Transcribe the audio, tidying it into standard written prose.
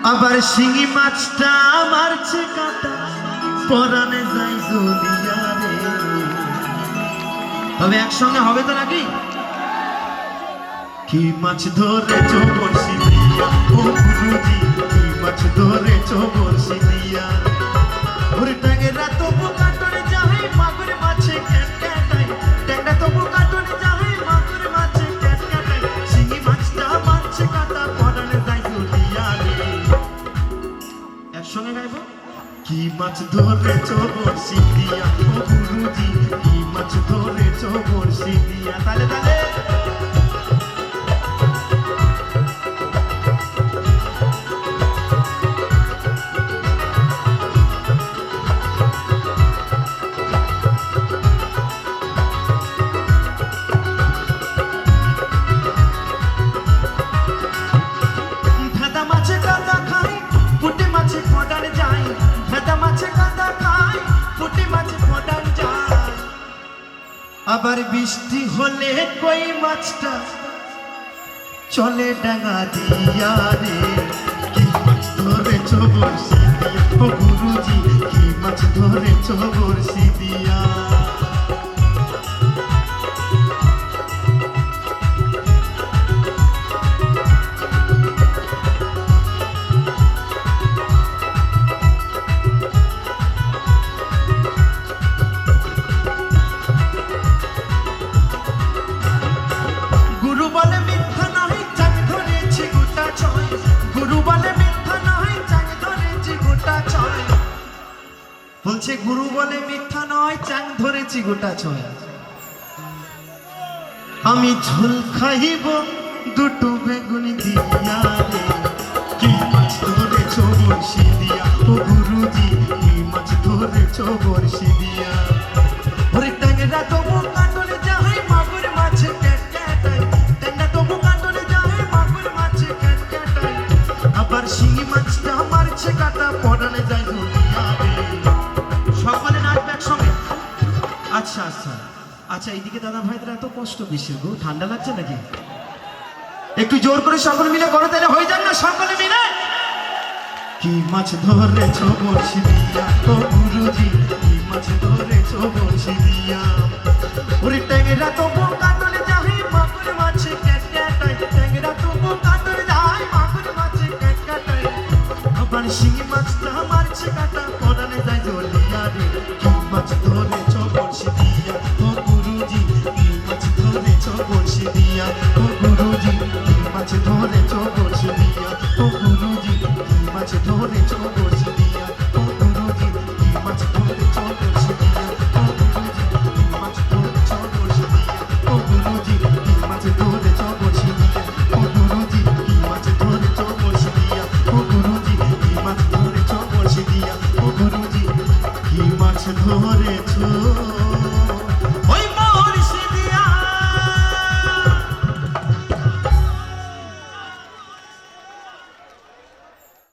আবার শিঙি মাছটা মারছে কাঁটা পরানে যাই জ্বলিয়া রে। তবে একসঙ্গে হবে তো নাকি? কি মাছ ধরেছো বড়শি দিয়া ও গুরুজি, কি মাছ ধরেছো বড়শি দিয়া। ওরে ট্যাংরা তবু কাটনে যাই মাগুর মাছে ক্যাট ক্যাটাই, ট্যাংরা তবু কাটনে যাই মাগুর মাছে ক্যাট ক্যাটাই। শিঙি মাছটা মারছে কাঁটা পরানে যাই জ্বলিয়া রে। একসঙ্গে গাইবো। কি মাছ ধরেছো বড়শি দিয়া ও গুরুজি, কি মাছ ধরেছো বড়শি দিয়া। তালে তালে আবার বৃষ্টি হলে কই মাছটা চলে ডাঙা দিয়া রে। কি মাছ ধরেছো বড়শি দিয়া ও গুরুজি, কি মাছ ধরেছো বড়শি দিয়া। বলছে গুরু বলে মিথ্যা নয়, চাং ধরেছি গোটা ছয়। আমি ঝোল খাইব দুটো বেগুন দিয়া রে। কি মাছ ধরেছো বড়শি দিয়া ও গুরুজি, কি মাছ ধরেছো বড়শি দিয়া। ওরে ট্যাংরা তবু কাটলে যাই মাগুর মাছে ক্যাট ক্যাটাই, ট্যাংরা তবু কাটলে যাই মাগুর মাছে ক্যাট ক্যাটাই। আবার শিঙি মাছটা মারছে কাঁটা পরানে যায় জ্বলিয়া রে। সকলে নাচবে একসঙ্গে। আচ্ছা আচ্ছা আচ্ছা, এইদিকে দাদা ভাইদের এত কষ্ট বেশি গো, ঠান্ডা লাগছে নাকি? একটু জোর করে সকলে মিলে করো, তাহলে হয়ে যান না সকলে মিলে। কি মাছ ধরেছো বড়শি দিয়া ও গুরুজি, কি মাছ ধরেছো বড়শি দিয়া। ওরে ট্যাংরা তবু কাটলে যাই মাগুর মাছে ক্যাট ক্যাটাই, ট্যাংরা তবু কাটলে যাই মাগুর মাছে ক্যাট ক্যাটাই। আবার শিঙি মাছটা মারছে কাঁটা পরানে যায় জ্বলিয়া রে। কি মাছ ধরেছো বড়শি দিয়া ও গুরুজি, কি মাছ ধরেছো বড়শি দিয়া ও গুরুজি, কি মাছ ধরেছো বড়শি দিয়া।